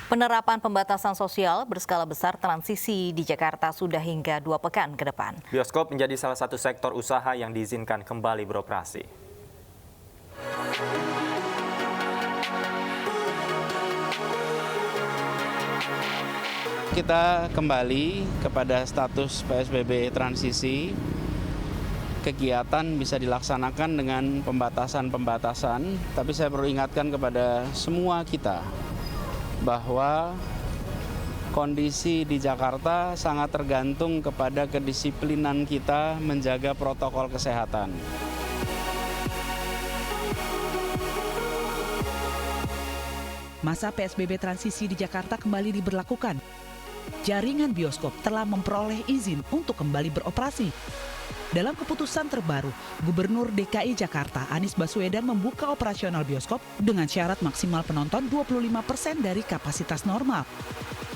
Penerapan pembatasan sosial berskala besar transisi di Jakarta sudah hingga 2 pekan ke depan. Bioskop menjadi salah satu sektor usaha yang diizinkan kembali beroperasi. Kita kembali kepada status PSBB transisi. Kegiatan bisa dilaksanakan dengan pembatasan, tapi saya perlu ingatkan kepada semua kita bahwa kondisi di Jakarta sangat tergantung kepada kedisiplinan kita menjaga protokol kesehatan. Masa PSBB transisi di Jakarta kembali diberlakukan. Jaringan bioskop telah memperoleh izin untuk kembali beroperasi. Dalam keputusan terbaru, Gubernur DKI Jakarta Anies Baswedan membuka operasional bioskop dengan syarat maksimal penonton 25% dari kapasitas normal.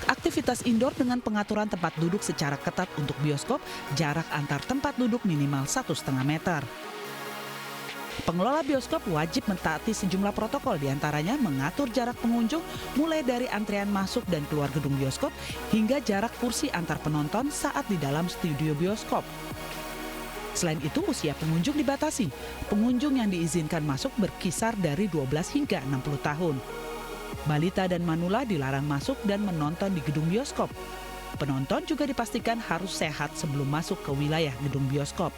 Aktivitas indoor dengan pengaturan tempat duduk secara ketat untuk bioskop, jarak antar tempat duduk minimal 1,5 meter. Pengelola bioskop wajib mentaati sejumlah protokol, diantaranya mengatur jarak pengunjung mulai dari antrean masuk dan keluar gedung bioskop hingga jarak kursi antar penonton saat di dalam studio bioskop. Selain itu, usia pengunjung dibatasi. Pengunjung yang diizinkan masuk berkisar dari 12 hingga 60 tahun. Balita dan manula dilarang masuk dan menonton di gedung bioskop. Penonton juga dipastikan harus sehat sebelum masuk ke wilayah gedung bioskop.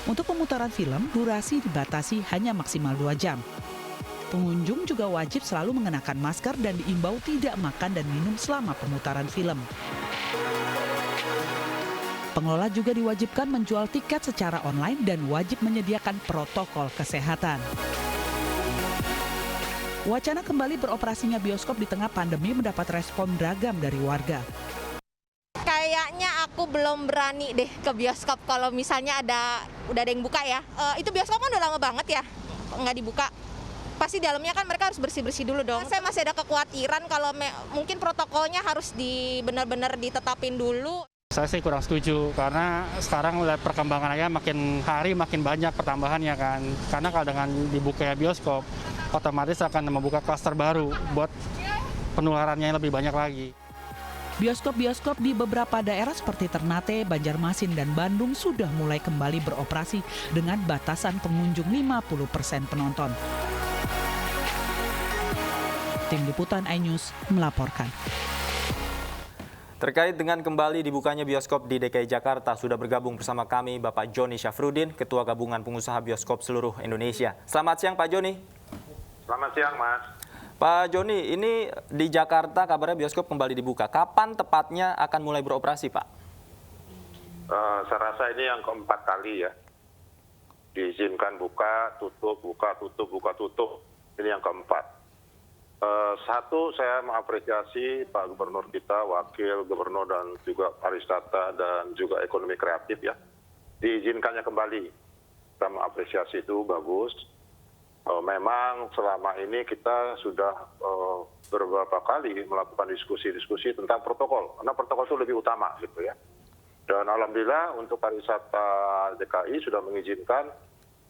Untuk pemutaran film, durasi dibatasi hanya maksimal 2 jam. Pengunjung juga wajib selalu mengenakan masker dan diimbau tidak makan dan minum selama pemutaran film. Pengelola juga diwajibkan menjual tiket secara online dan wajib menyediakan protokol kesehatan. Wacana kembali beroperasinya bioskop di tengah pandemi mendapat respon beragam dari warga. Kayaknya aku belum berani deh ke bioskop kalau misalnya udah ada yang buka ya. Itu bioskop kan udah lama banget ya, nggak dibuka. Pasti dalamnya kan mereka harus bersih-bersih dulu dong. Saya masih ada kekhawatiran kalau mungkin protokolnya harus benar-benar ditetapin dulu. Saya sih kurang setuju karena sekarang lihat perkembangannya makin hari makin banyak pertambahannya kan. Karena kalau dengan dibukanya bioskop, otomatis akan membuka klaster baru buat penularannya yang lebih banyak lagi. Bioskop-bioskop di beberapa daerah seperti Ternate, Banjarmasin, dan Bandung sudah mulai kembali beroperasi dengan batasan pengunjung 50% penonton. Tim Liputan iNews melaporkan. Terkait dengan kembali dibukanya bioskop di DKI Jakarta, sudah bergabung bersama kami Bapak Joni Syafruddin, Ketua Gabungan Pengusaha Bioskop Seluruh Indonesia. Selamat siang Pak Joni. Selamat siang Mas. Pak Joni, ini di Jakarta kabarnya bioskop kembali dibuka. Kapan tepatnya akan mulai beroperasi Pak? Saya rasa ini yang keempat kali ya. Diizinkan buka, tutup, buka, tutup, buka, tutup. Ini yang keempat. Satu, saya mengapresiasi Pak Gubernur kita, Wakil Gubernur dan juga pariwisata dan juga ekonomi kreatif ya. Diizinkannya kembali. Kita mengapresiasi itu bagus. Memang selama ini kita sudah beberapa kali melakukan diskusi-diskusi tentang protokol. Karena protokol itu lebih utama gitu ya. Dan alhamdulillah untuk pariwisata DKI sudah mengizinkan,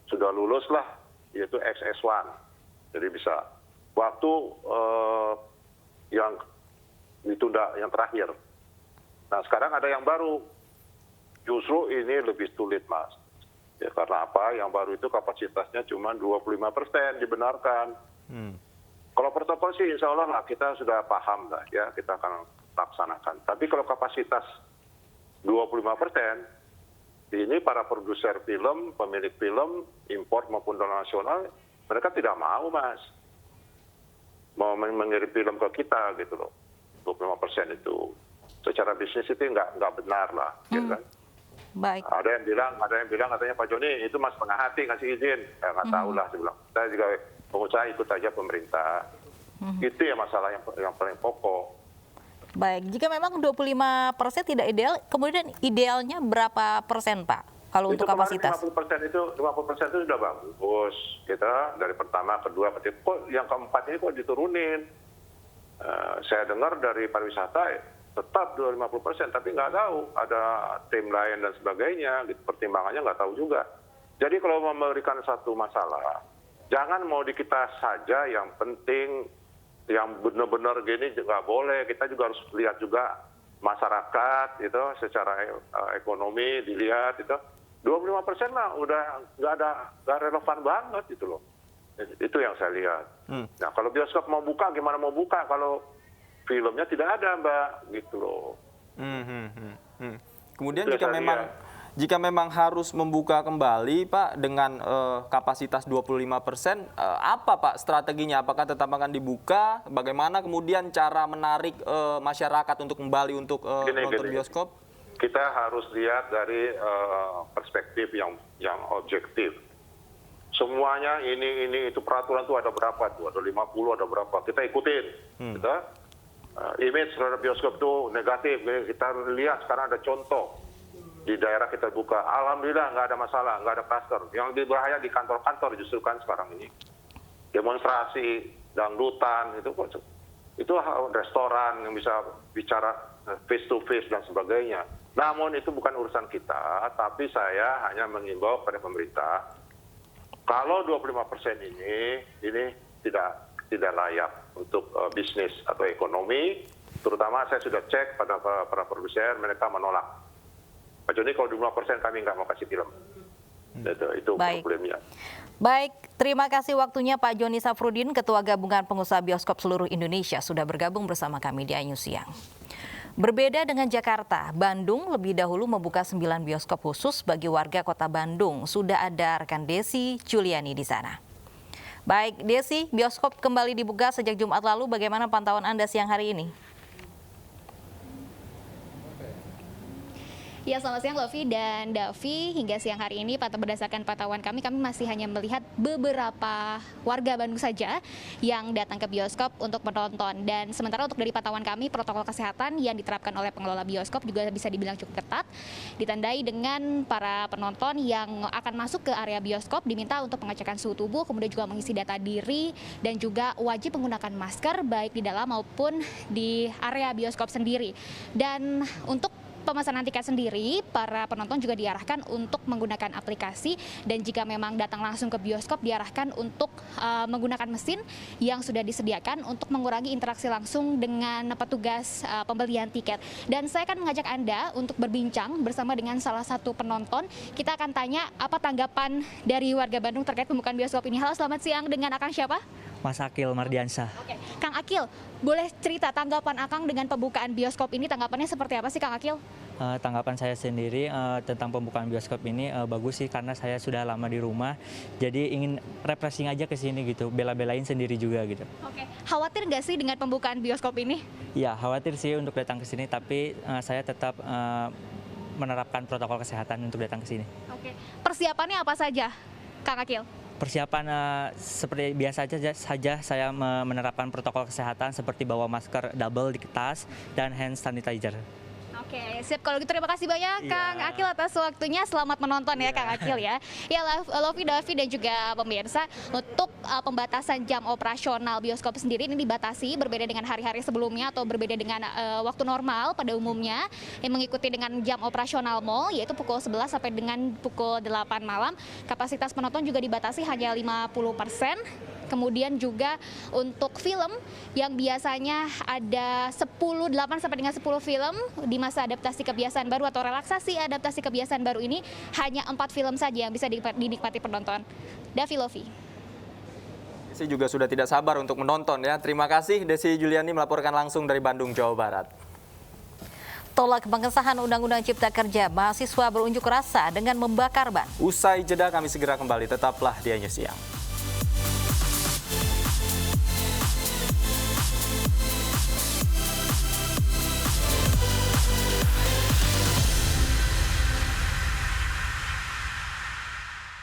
sudah lulus lah, yaitu XS1. Jadi bisa. Waktu yang ditunda yang terakhir. Nah sekarang ada yang baru. Justru ini lebih sulit Mas. Ya, karena apa? Yang baru itu kapasitasnya cuma 25% dibenarkan. Kalau protokol sih insya Allah lah kita sudah paham lah ya, kita akan laksanakan. Tapi kalau kapasitas 25%, ini para produser film, pemilik film, impor maupun nasional, mereka tidak mau Mas. Mau mengirim film ke kita gitu loh, 25% itu secara bisnis itu nggak benar lah, gitu kan? Baik. Ada yang bilang katanya Pak Joni itu Mas setengah hati ngasih izin, ya nggak tahu lah, saya bilang. Saya juga pengusaha ikut aja pemerintah, itu ya masalah yang paling pokok. Baik, jika memang 25% tidak ideal, kemudian idealnya berapa persen Pak? Kalau untuk kapasitas? 50% itu sudah bagus. Kita dari pertama, kedua, ketiga, kok yang keempat ini kok diturunin? Saya dengar dari pariwisata tetap 50%, tapi nggak tahu ada tim lain dan sebagainya. Gitu. Pertimbangannya nggak tahu juga. Jadi kalau memberikan satu masalah, jangan mau di kita saja yang penting yang benar-benar gini nggak boleh. Kita juga harus lihat juga masyarakat itu secara ekonomi dilihat itu 25% mah udah nggak relevan banget itu loh. Itu yang saya lihat. Nah kalau bioskop mau buka gimana mau buka kalau filmnya tidak ada Mbak gitu loh. Kemudian Itu jika memang harus membuka kembali Pak dengan kapasitas 25%, apa Pak strateginya? Apakah tetap akan dibuka? Bagaimana kemudian cara menarik masyarakat untuk kembali untuk nonton bioskop? Kita harus lihat dari perspektif yang objektif. Semuanya ini itu peraturan tuh ada berapa tuh? Ada 50, ada berapa? Kita ikutin. Gitu. Image terhadap bioskop itu negatif. Kita lihat sekarang ada contoh di daerah kita buka. Alhamdulillah nggak ada masalah, nggak ada kluster. Yang lebih bahaya di kantor-kantor justru kan sekarang ini. Demonstrasi, dangdutan, itu restoran yang bisa bicara face to face dan sebagainya. Namun itu bukan urusan kita, tapi saya hanya mengimbau pada pemerintah, kalau 25% ini tidak layak untuk bisnis atau ekonomi, terutama saya sudah cek pada para produsen, mereka menolak. Pak Joni, kalau 25% kami nggak mau kasih film. Itu problemnya. Baik, terima kasih waktunya Pak Joni Syafruddin, Ketua Gabungan Pengusaha Bioskop Seluruh Indonesia, sudah bergabung bersama kami di iNews Siang. Berbeda dengan Jakarta, Bandung lebih dahulu membuka 9 bioskop khusus bagi warga kota Bandung. Sudah ada rekan Desi Juliani di sana. Baik, Desi, bioskop kembali dibuka sejak Jumat lalu. Bagaimana pantauan Anda siang hari ini? Ya, selamat siang Lovi dan Davi. Hingga siang hari ini, berdasarkan pantauan kami masih hanya melihat beberapa warga Bandung saja yang datang ke bioskop untuk menonton. Dan sementara untuk dari pantauan kami, protokol kesehatan yang diterapkan oleh pengelola bioskop juga bisa dibilang cukup ketat. Ditandai dengan para penonton yang akan masuk ke area bioskop diminta untuk pengecekan suhu tubuh, kemudian juga mengisi data diri, dan juga wajib menggunakan masker baik di dalam maupun di area bioskop sendiri. Dan untuk pemesanan tiket sendiri, para penonton juga diarahkan untuk menggunakan aplikasi, dan jika memang datang langsung ke bioskop diarahkan untuk menggunakan mesin yang sudah disediakan untuk mengurangi interaksi langsung dengan petugas pembelian tiket. Dan saya akan mengajak Anda untuk berbincang bersama dengan salah satu penonton. Kita akan tanya apa tanggapan dari warga Bandung terkait pembukaan bioskop ini. Halo, selamat siang, dengan Akang siapa? Mas Akil Mardiansyah. Oke, Kang Akil, boleh cerita tanggapan Akang dengan pembukaan bioskop ini, tanggapannya seperti apa sih Kang Akil? Tanggapan saya sendiri tentang pembukaan bioskop ini bagus sih, karena saya sudah lama di rumah, jadi ingin refreshing aja ke sini gitu, bela-belain sendiri juga gitu. Oke, khawatir nggak sih dengan pembukaan bioskop ini? Ya, khawatir sih untuk datang ke sini, tapi saya tetap menerapkan protokol kesehatan untuk datang ke sini. Oke, persiapannya apa saja, Kang Akil? Persiapan seperti biasa saja saya menerapkan protokol kesehatan seperti bawa masker double di tas dan hand sanitizer. Oke, siap. Kalau gitu terima kasih banyak Kang Akil atas waktunya. Selamat menonton ya Kang Akil ya. Ya, Lovi, Davi dan juga pemirsa, untuk pembatasan jam operasional bioskop sendiri ini dibatasi berbeda dengan hari-hari sebelumnya atau berbeda dengan waktu normal pada umumnya yang mengikuti dengan jam operasional mall, yaitu pukul 11 sampai dengan pukul 8 malam. Kapasitas penonton juga dibatasi hanya 50%. Kemudian juga untuk film yang biasanya ada 8 sampai dengan 10 film di masa adaptasi kebiasaan baru atau relaksasi adaptasi kebiasaan baru ini, hanya 4 film saja yang bisa dinikmati penonton. Davi, Lovi. Desi juga sudah tidak sabar untuk menonton ya. Terima kasih Desi Juliani melaporkan langsung dari Bandung, Jawa Barat. Tolak pengesahan Undang-Undang Cipta Kerja, mahasiswa berunjuk rasa dengan membakar ban. Usai jeda kami segera kembali, tetaplah di iNews Siang.